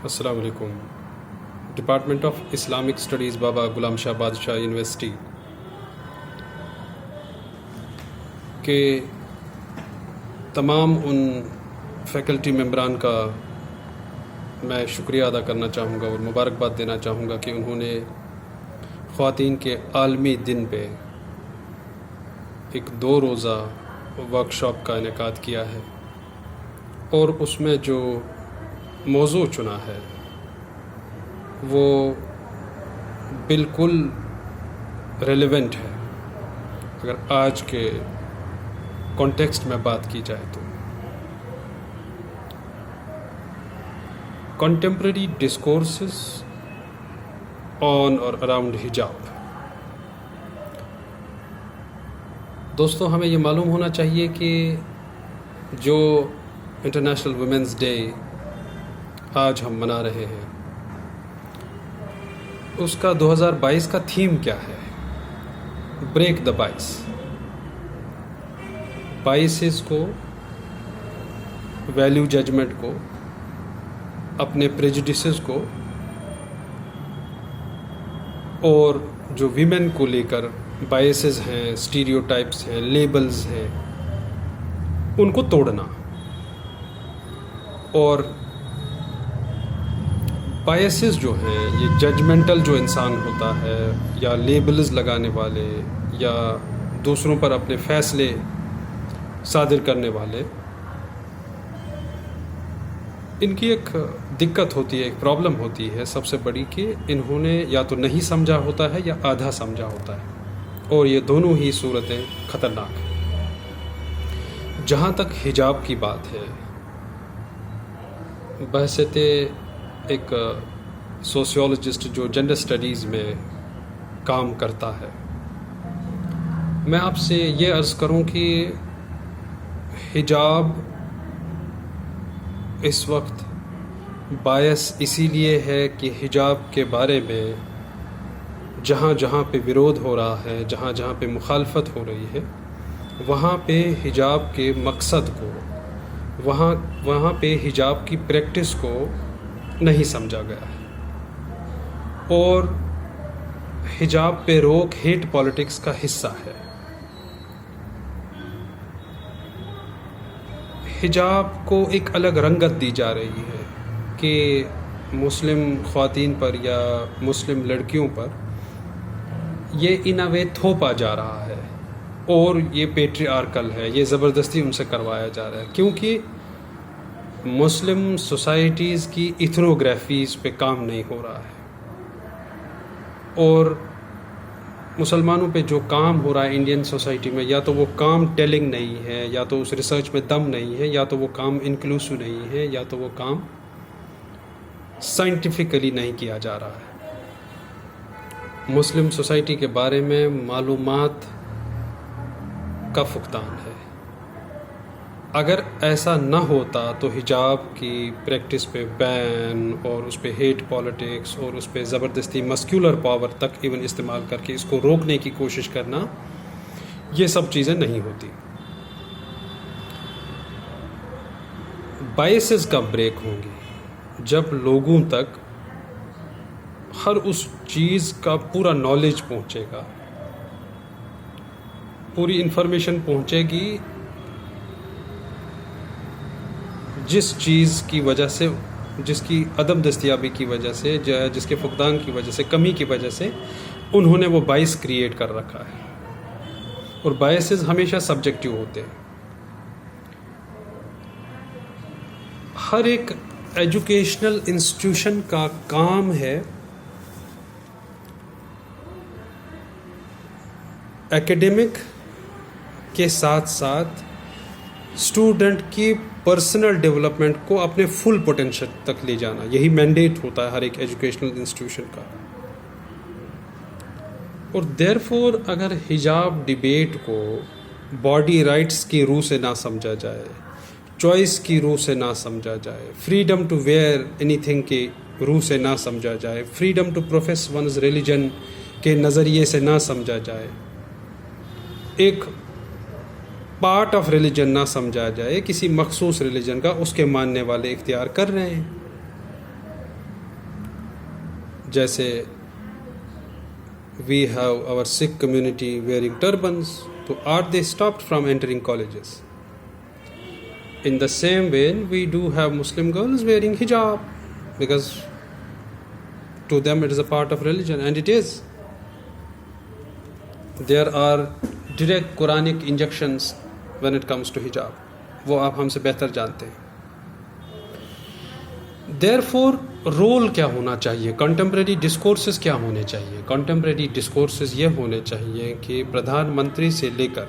अस्सलाम वालेकुम। Department of Islamic studies Baba Ghulam Shah बादशाह यूनिवर्सिटी के तमाम उन फैकल्टी मेंबरान का मैं शुक्रिया अदा करना चाहूँगा और मुबारकबाद देना चाहूँगा कि उन्होंने ख़वातीन के आलमी दिन पे एक 2 रोज़ा वर्कशॉप का इनेकाद किया है और उसमें जो मौजू चुना है वो बिल्कुल रेलेवेंट है अगर आज के कॉन्टेक्स्ट में बात की जाए तो। कंटेम्प्रेरी डिस्कोर्सेस ऑन और अराउंड हिजाब। दोस्तों, हमें ये मालूम होना चाहिए कि जो इंटरनेशनल वुमेंस डे आज हम मना रहे हैं उसका 2022 का थीम क्या है? ब्रेक द बाइसेस को, वैल्यू जजमेंट को, अपने प्रेजुडिसेस को और जो वीमेन को लेकर बाइसेस हैं, स्टीरियोटाइप्स हैं, लेबल्स हैं, उनको तोड़ना। और बायसेस जो हैं, ये जजमेंटल जो इंसान होता है या लेबल्स लगाने वाले या दूसरों पर अपने फ़ैसले सादिर करने वाले, इनकी एक दिक्कत होती है, एक प्रॉब्लम होती है सबसे बड़ी कि इन्होंने या तो नहीं समझा होता है या आधा समझा होता है, और ये दोनों ही सूरतें ख़तरनाक हैं। जहाँ तक हिजाब की बात है, बहसते एक सोशियोलॉजिस्ट जो जेंडर स्टडीज़ में काम करता है, मैं आपसे ये अर्ज़ करूं कि हिजाब इस वक्त बायस इसीलिए है कि हिजाब के बारे में जहाँ जहाँ पे विरोध हो रहा है, जहाँ जहाँ पे मुखालफत हो रही है, वहाँ पे हिजाब के मकसद को, वहाँ पे हिजाब की प्रैक्टिस को नहीं समझा गया है। और हिजाब पे रोक हेट पॉलिटिक्स का हिस्सा है। हिजाब को एक अलग रंगत दी जा रही है कि मुस्लिम ख़वातीन पर या मुस्लिम लड़कियों पर ये इन अ वे थोपा जा रहा है और ये पेट्रियार्कल है, ये ज़बरदस्ती उनसे करवाया जा रहा है, क्योंकि मुस्लिम सोसाइटीज़ की इथनोग्राफीज़ पे काम नहीं हो रहा है। और मुसलमानों पे जो काम हो रहा है इंडियन सोसाइटी में, या तो वो काम टेलिंग नहीं है, या तो उस रिसर्च में दम नहीं है, या तो वो काम इंक्लूसिव नहीं है, या तो वो काम साइंटिफिकली नहीं किया जा रहा है। मुस्लिम सोसाइटी के बारे में मालूमात का फुकदान है। अगर ऐसा न होता तो हिजाब की प्रैक्टिस पे बैन और उस पे हेट पॉलिटिक्स और उस पे ज़बरदस्ती मस्क्यूलर पावर तक इवन इस्तेमाल करके इसको रोकने की कोशिश करना, ये सब चीज़ें नहीं होती। बायसेस कब ब्रेक होंगी? जब लोगों तक हर उस चीज़ का पूरा नॉलेज पहुंचेगा, पूरी इंफॉर्मेशन पहुंचेगी जिस चीज़ की वजह से, जिसकी अदम दस्तयाबी की वजह से, जिसके फुकदान की वजह से, कमी की वजह से उन्होंने वो बायस क्रिएट कर रखा है। और बायसेस हमेशा सब्जेक्टिव होते हैं। हर एक एजुकेशनल इंस्टीट्यूशन का काम है एकेडमिक के साथ साथ स्टूडेंट की पर्सनल डेवलपमेंट को अपने फुल पोटेंशियल तक ले जाना। यही मैंडेट होता है हर एक एजुकेशनल इंस्टीट्यूशन का। और देयरफॉर अगर हिजाब डिबेट को बॉडी राइट्स की रूह से ना समझा जाए, चॉइस की रूह से ना समझा जाए, फ्रीडम टू वेयर एनीथिंग के रूह से ना समझा जाए, freedom to profess one's religion के नज़रिए से ना समझा जाए, एक पार्ट ऑफ रिलीजन ना समझा जाए, किसी मखसूस रिलीजन का उसके मानने वाले इख्तियार कर रहे हैं। जैसे we have our Sikh community wearing turbans, so are they stopped from entering colleges? In the same way, we do have Muslim girls wearing hijab because to them it is a part of religion, and it is. There are direct Quranic injunctions when it comes to hijab. वो आप हमसे बेहतर जानते हैं. Therefore, role क्या होना चाहिए, contemporary discourses क्या होने चाहिए? कंटेम्प्रेरी डिस्कोर्सेस ये होने चाहिए कि प्रधानमंत्री से लेकर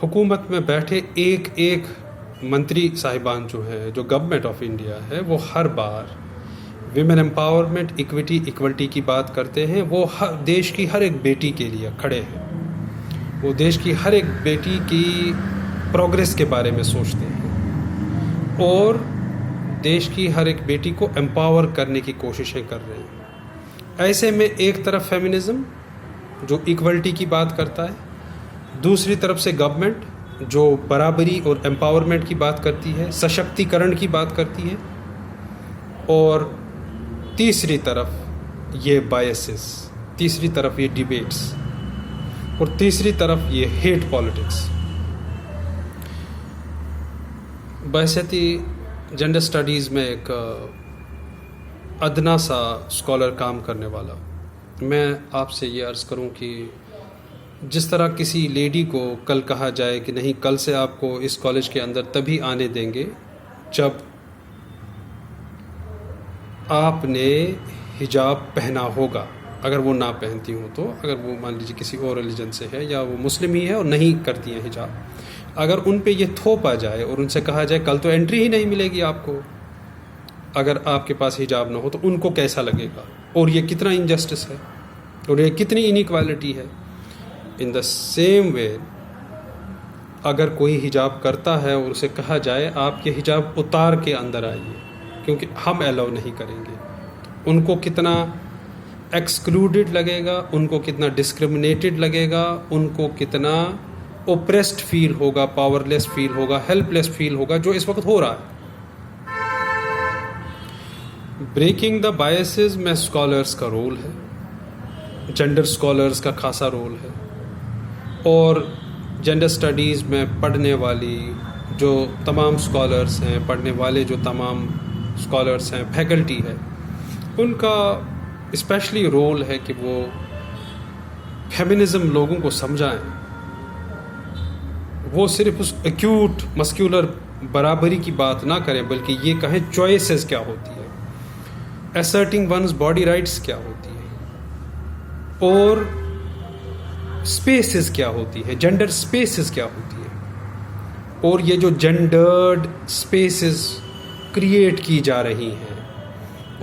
हुकूमत में बैठे एक एक मंत्री साहिबान जो हैं, जो गवर्नमेंट ऑफ इंडिया है, वो हर बार विमेन एम्पावरमेंट, इक्वलिटी की बात करते हैं. वो हर देश की हर एक बेटी के लिए खड़े हैं. वो देश की हर एक बेटी की प्रोग्रेस के बारे में सोचते हैं और देश की हर एक बेटी को एम्पावर करने की कोशिशें कर रहे हैं. ऐसे में एक तरफ फेमिनिज़म जो इक्वलिटी की बात करता है, दूसरी तरफ से गवर्नमेंट जो बराबरी और एम्पावरमेंट की बात करती है, सशक्तिकरण की बात करती है, और तीसरी तरफ ये बायसेस, तीसरी तरफ ये डिबेट्स, और तीसरी तरफ ये हेट पॉलिटिक्स. बहसती जेंडर स्टडीज़ में एक अदना सा स्कॉलर काम करने वाला, मैं आपसे ये अर्ज़ करूं कि जिस तरह किसी लेडी को कल कहा जाए कि नहीं, कल से आपको इस कॉलेज के अंदर तभी आने देंगे जब आपने हिजाब पहना होगा. अगर वो ना पहनती हो तो, अगर वो मान लीजिए किसी और रिलीजन से है या वो मुस्लिम ही है और नहीं करती हैं हिजाब, अगर उन पे ये थोपा जाए और उनसे कहा जाए कल तो एंट्री ही नहीं मिलेगी आपको अगर आपके पास हिजाब ना हो, तो उनको कैसा लगेगा? और ये कितना इनजस्टिस है और ये कितनी इनइक्वालिटी है. इन द सेम वे, अगर कोई हिजाब करता है और उसे कहा जाए आप ये हिजाब उतार के अंदर आइए क्योंकि हम अलाउ नहीं करेंगे, तो उनको कितना एक्सक्लूडेड लगेगा, उनको कितना डिस्क्रिमिनेटेड लगेगा, उनको कितना ओप्रेस्ड फील होगा, पावरलेस फील होगा, हेल्पलेस फील होगा, जो इस वक्त हो रहा है. ब्रेकिंग द बायसेस में स्कॉलर्स का रोल है, जेंडर स्कॉलर्स का खासा रोल है, और जेंडर स्टडीज़ में पढ़ने वाली जो तमाम स्कॉलर्स हैं, पढ़ने वाले जो तमाम स्कॉलर्स हैं, फैकल्टी है, उनका स्पेशली रोल है कि वो फेमिनिज़म लोगों को समझाएं. वो सिर्फ उस एक्यूट मस्क्यूलर बराबरी की बात ना करें, बल्कि ये कहें चॉइसेस क्या होती है, असर्टिंग वन्स बॉडी राइट्स क्या होती है, और स्पेसेस क्या होती है, जेंडर स्पेसेस क्या होती है, और ये जो जेंडर्ड स्पेसेस क्रिएट की जा रही हैं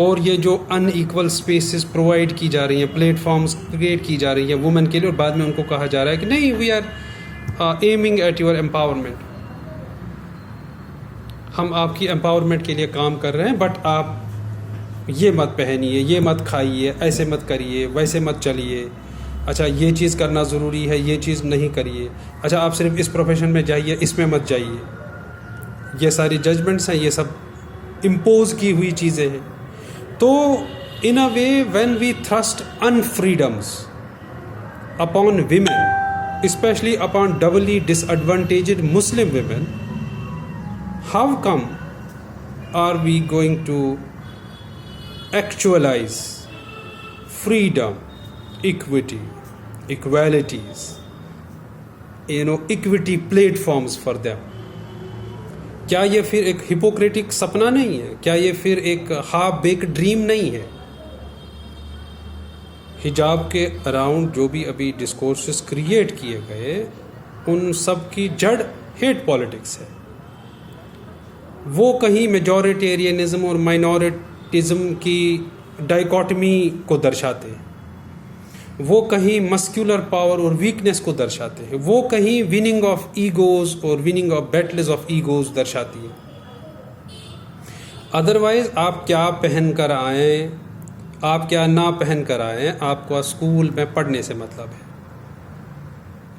और ये जो अनइक्वल स्पेसेस प्रोवाइड की जा रही हैं, प्लेटफॉर्म्स क्रिएट की जा रही हैं वुमेन के लिए, और बाद में उनको कहा जा रहा है कि नहीं, we are aiming at your empowerment, हम आपकी एम्पावरमेंट के लिए काम कर रहे हैं, बट आप ये मत पहनिए, ये मत खाइए, ऐसे मत करिए, वैसे मत चलिए, अच्छा ये चीज़ करना ज़रूरी है, ये चीज़ नहीं करिए, अच्छा आप सिर्फ इस प्रोफेशन में जाइए, इसमें मत जाइए. ये सारी जजमेंट्स हैं, ये सब इम्पोज की हुई चीज़ें हैं. तो in a way when we thrust unfreedoms upon women, specially upon doubly disadvantaged Muslim women, how come are we going to actualize freedom, equity, equalities, equity platforms for them? क्या ये फिर एक हिपोक्रेटिक सपना नहीं है? क्या ये फिर एक हाफ बेक ड्रीम नहीं है? हिजाब के अराउंड जो भी अभी डिस्कोर्सेस क्रिएट किए गए, उन सब की जड़ हेट पॉलिटिक्स है. वो कहीं मेजॉरिटेरियनिज्म और माइनॉरिटिज्म की डाइकोटमी को दर्शाते हैं, वो कहीं मस्क्यूलर पावर और वीकनेस को दर्शाते हैं, वो कहीं विनिंग ऑफ ईगोज और winning of battles of egos दर्शाती है. अदरवाइज आप क्या पहन कर आएँ, आप क्या ना पहन कर आएँ, आपका स्कूल में पढ़ने से मतलब है.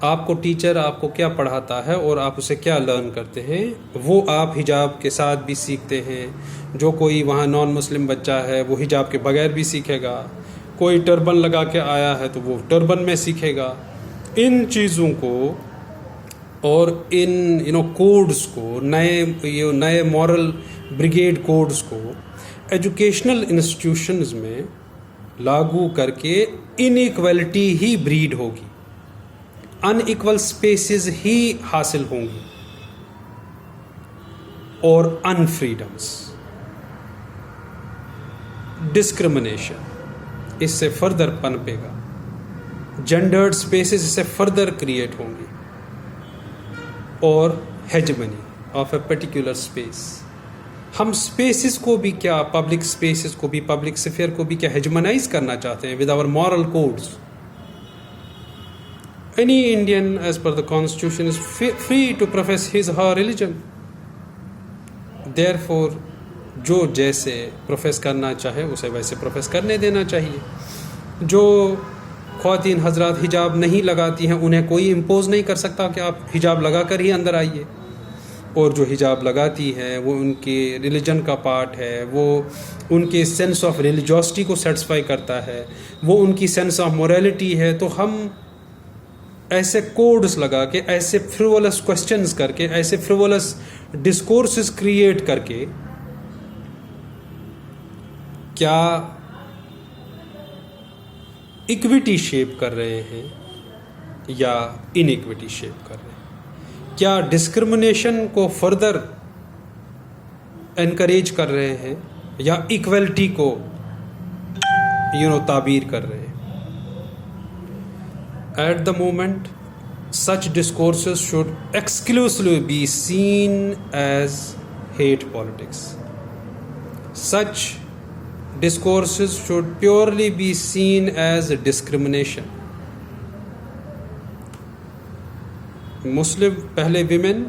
आपको टीचर आपको क्या पढ़ाता है और आप उसे क्या लर्न करते हैं, वो आप हिजाब के साथ भी सीखते हैं। जो कोई वहाँ नॉन मुस्लिम बच्चा है वो हिजाब के बगैर भी सीखेगा, कोई टर्बन लगा के आया है तो वो टर्बन में सीखेगा। इन चीज़ों को और इन कोड्स को, नए मॉरल ब्रिगेड कोड्स को एजुकेशनल इंस्टीट्यूशंस में लागू करके इनइक्वालिटी ही ब्रीड होगी, अनइक्वल स्पेसेस ही हासिल होंगी और अनफ्रीडम्स, डिस्क्रिमिनेशन इससे फर्दर पनपेगा, जेंडर्ड स्पेसेस इससे फर्दर क्रिएट होंगी और hegemony of a particular space. हम स्पेसेस को भी क्या, पब्लिक स्पेसेस को भी, पब्लिक स्फीयर को भी क्या हेजमनाइज करना चाहते हैं with our moral codes. Any Indian, as per the constitution, is free to profess his or her religion. Therefore, जो जैसे प्रोफेस करना चाहे उसे वैसे प्रोफेस करने देना चाहिए। जो ख्वातीन हजरात हिजाब नहीं लगाती हैं उन्हें कोई इम्पोज नहीं कर सकता कि आप हिजाब लगा कर ही अंदर आइए, और जो हिजाब लगाती है वो उनके रिलीजन का पार्ट है, वो उनके सेंस ऑफ रिलीजियोसिटी को सेटिस्फाई करता है, वो उनकी सेंस ऑफ मोरालिटी है। तो हम ऐसे कोड्स लगा के, ऐसे फ्रिवोलस क्वेश्चंस करके, ऐसे फ्रिवोलस डिस्कोर्सेस क्रिएट करके क्या इक्विटी शेप कर रहे हैं या इनइक्विटी शेप कर रहे हैं? क्या डिस्क्रिमिनेशन को फर्दर एनकरेज कर रहे हैं या इक्वलिटी को ताबीर कर रहे हैं? At the moment, such discourses should exclusively be seen as hate politics. Such discourses should purely be seen as discrimination. Muslim पहले women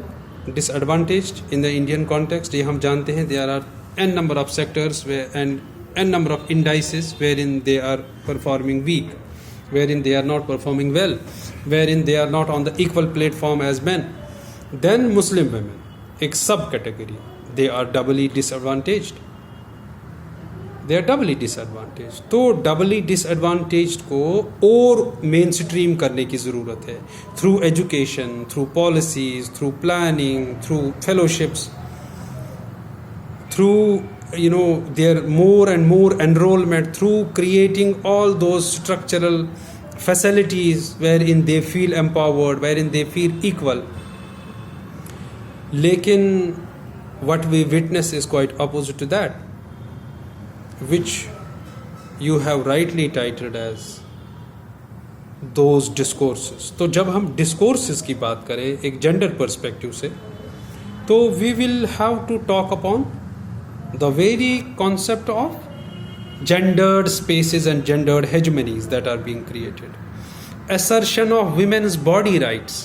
disadvantaged in the Indian context, ये हम जानते हैं। There are n number of sectors and n number of indices wherein they are performing weak, wherein they are not performing well, wherein they are not on the equal platform as men. Then Muslim women, एक सब category, they are doubly disadvantaged. They are doubly disadvantaged. तो doubly disadvantaged को और main stream करने की ज़रूरत है, through education, through policies, through planning, through fellowships, through their more and more enrollment, through creating all those structural facilities wherein they feel empowered, wherein they feel equal. लेकिन what we witness is quite opposite to that, which you have rightly titled as those discourses. तो जब हम discourses की बात करें एक gender perspective से, तो we will have to talk upon the very concept of gendered spaces and gendered hegemonies that are being created. Assertion of women's body rights.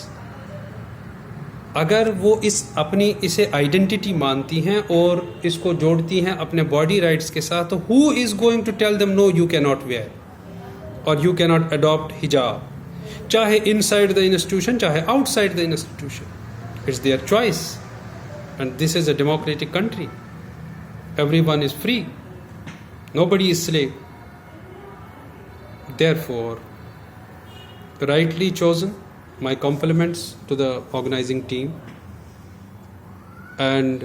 अगर वो इसे आइडेंटिटी मानती हैं और इसको जोड़ती हैं अपने बॉडी राइट्स के साथ, तो who is going to tell them no, you cannot wear or you cannot adopt hijab, चाहे inside the institution चाहे outside the institution. It's their choice, and this is a democratic country. Everyone is free, nobody is slave. Therefore, rightly chosen. My compliments to the organizing team, and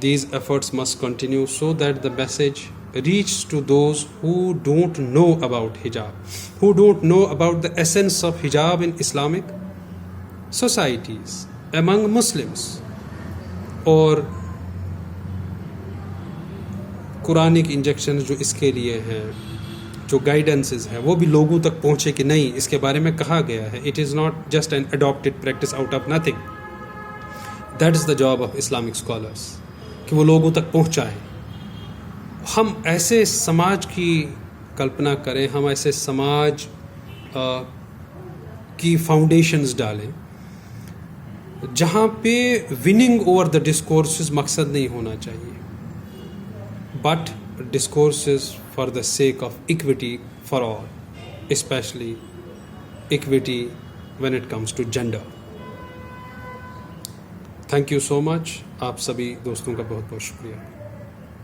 these efforts must continue so that the message reaches to those who don't know about hijab, who don't know about the essence of hijab in Islamic societies, among Muslims, और Quranic injection जो इसके लिए हैं, जो guidances हैं, वो भी लोगों तक पहुँचे कि नहीं, इसके बारे में कहा गया है. It is not just an adopted practice out of nothing. That is the job of Islamic scholars कि वो लोगों तक पहुँचाएँ. हम ऐसे समाज की कल्पना करें, हम ऐसे समाज की फाउंडेशंस डालें जहाँ पे विनिंग ओवर द डिस्कोर्सेस मकसद नहीं होना चाहिए, but discourses for the sake of equity for all, especially equity when it comes to gender. Thank you so much. आप सभी दोस्तों का बहुत बहुत शुक्रिया।